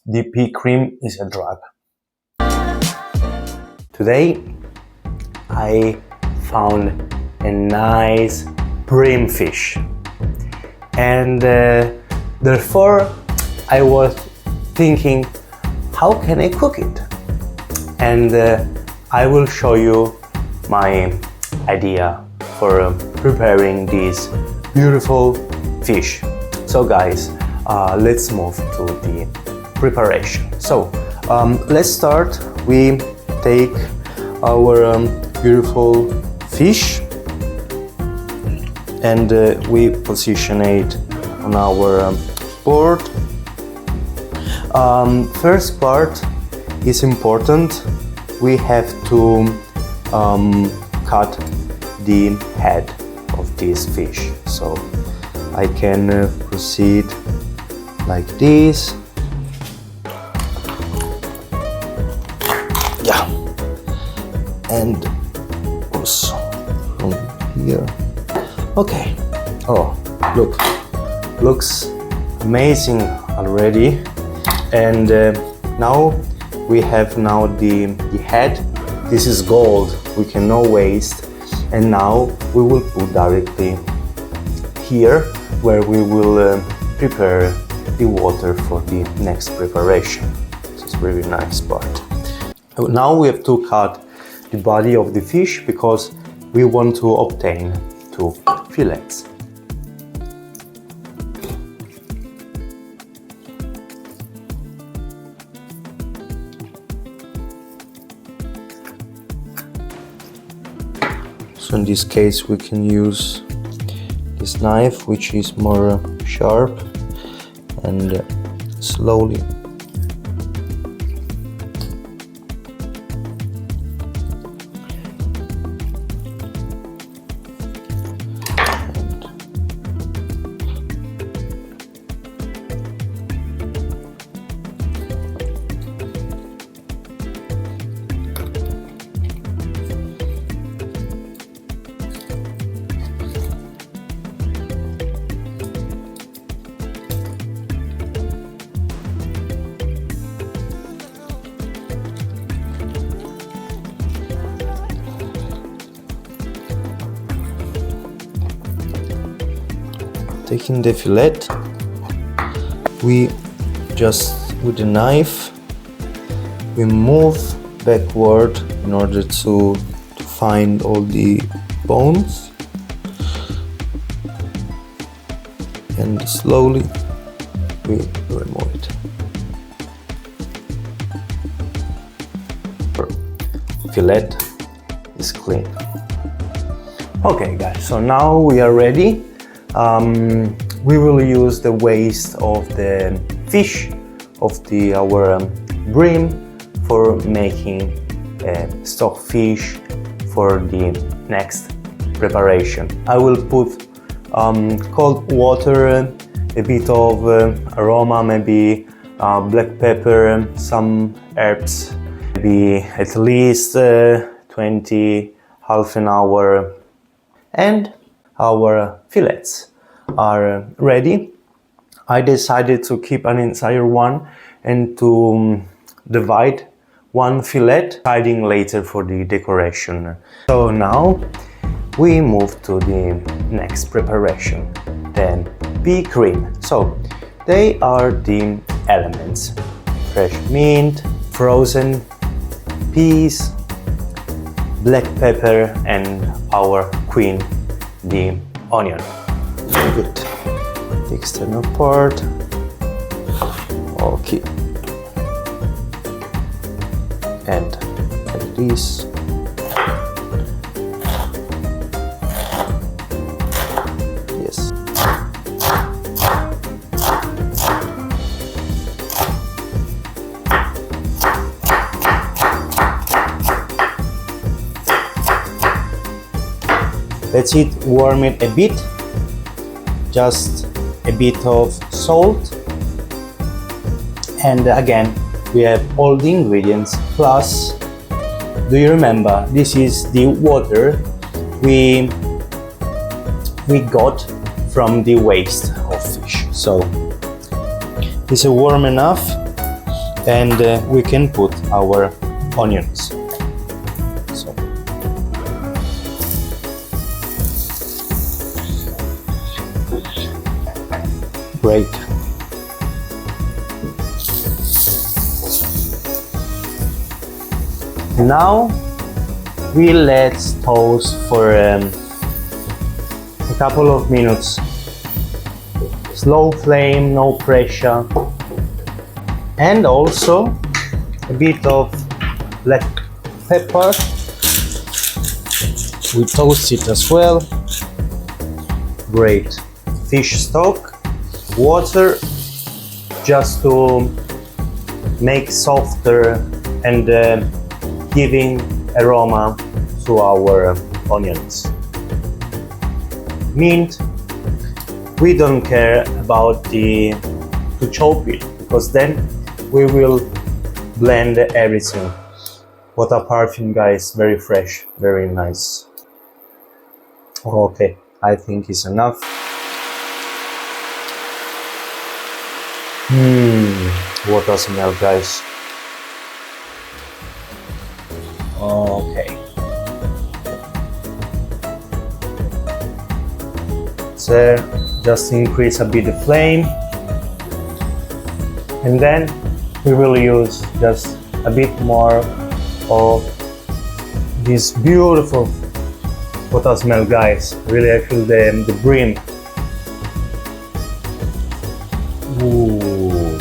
the pea cream is a drug. Today I found a nice bream fish, and therefore I was thinking, how can I cook it? And I will show you my idea for preparing this beautiful fish. So guys, let's move to the preparation. So let's start. We take our beautiful fish and we position it on our board. First part is important. We have to cut the head of this fish. So I can proceed like this. Yeah, and also from here. Okay. Oh, look, looks amazing already. And now we have the head. This is gold, we can no waste. And now we will put directly here where we will prepare the water for the next preparation. This is really nice part. Now we have to cut the body of the fish because we want to obtain 2 fillets. So in this case we can use this knife, which is more sharp, and slowly taking the fillet, we just with the knife we move backward in order to find all the bones, and slowly we remove it. Fillet is clean. Okay guys, so now we are ready. We will use the waste of the fish of our bream for making stockfish for the next preparation. I will put cold water, a bit of aroma, maybe black pepper, some herbs, maybe at least 20, half an hour, and our fillets are ready. I decided to keep an entire one and to divide one fillet, hiding later for the decoration. So now we move to the next preparation, then pea cream. So they are the elements: fresh mint, frozen peas, black pepper, and our queen, the onion. Good. The external part. Okay. And like this. Yes. Let's warm it a bit. Just a bit of salt, and again we have all the ingredients, plus, do you remember, this is the water we got from the waste of fish. So it's warm enough. and we can put our onions. So great. Now we let toast for a couple of minutes. Slow flame, no pressure. And also a bit of black pepper. We toast it as well. Great. Fish stock, water, just to make softer and giving aroma to our onions. Mint, we don't care about to chop it, because then we will blend everything. What a perfume, guys, very fresh, very nice. Okay, I think it's enough. What a smell, guys. Okay. So just increase a bit the flame, and then we will use just a bit more of this beautiful what a smell, guys. Really, I feel the bream. Ooh.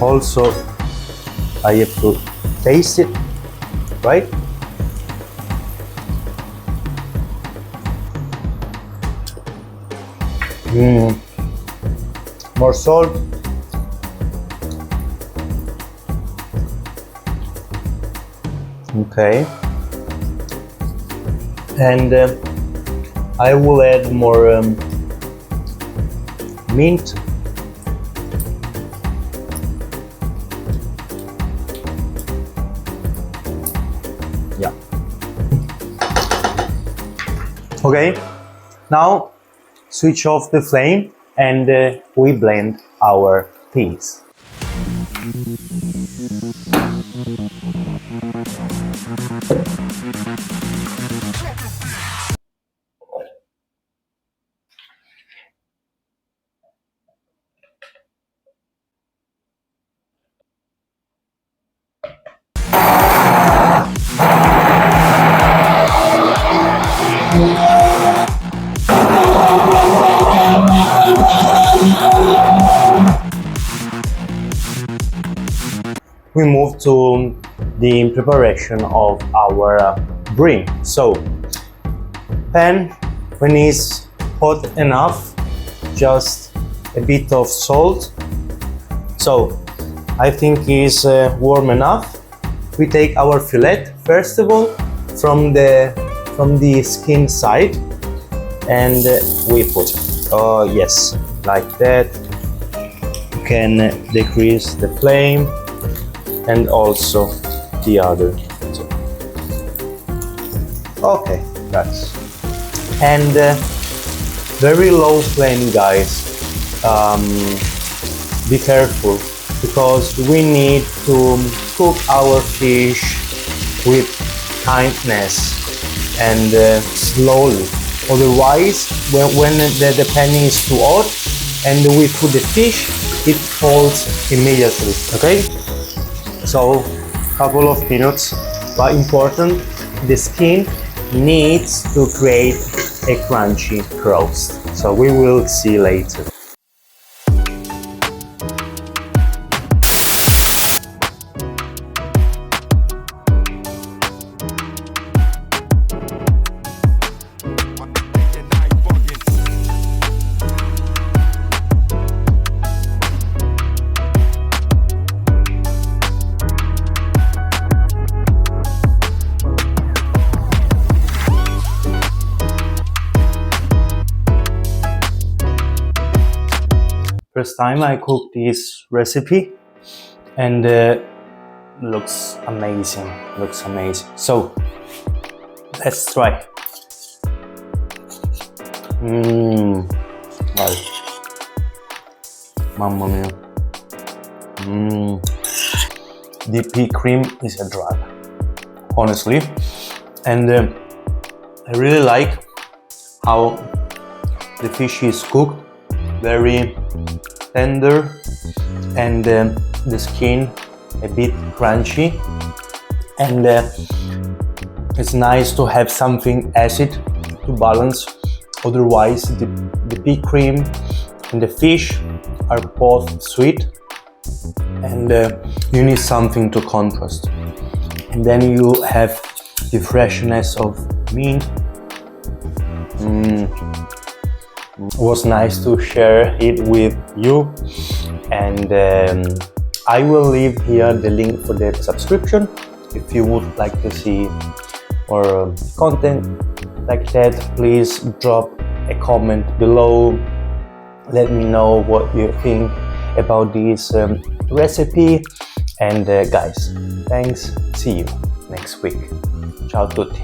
Also, I have to taste it, right? More salt. Okay. And I will add more mint. Yeah. Okay. Now switch off the flame and we blend our peas. We move to the preparation of our bream. So, pan, when it's hot enough, just a bit of salt. So, I think it's warm enough. We take our fillet first of all from the skin side, and we put. Oh yes, like that. You can decrease the flame. And also the other two. Okay, guys. And very low flame, guys. Be careful, because we need to cook our fish with kindness and slowly. Otherwise, when the pan is too hot and we put the fish, it falls immediately. Okay. So, couple of minutes, but important, the skin needs to create a crunchy crust. So we will see later. First time I cooked this recipe, and looks amazing. Looks amazing. So let's try. Dai. Mamma mia. The pea cream is a drug, honestly. And I really like how the fish is cooked, very tender, and the skin a bit crunchy. And it's nice to have something acid to balance. Otherwise, the pea cream and the fish are both sweet, and you need something to contrast. And then you have the freshness of meat. It was nice to share it with you, and I will leave here the link for the subscription if you would like to see more content like that. Please drop a comment below. Let me know what you think about this recipe, and guys, thanks. See you next week. Ciao a tutti.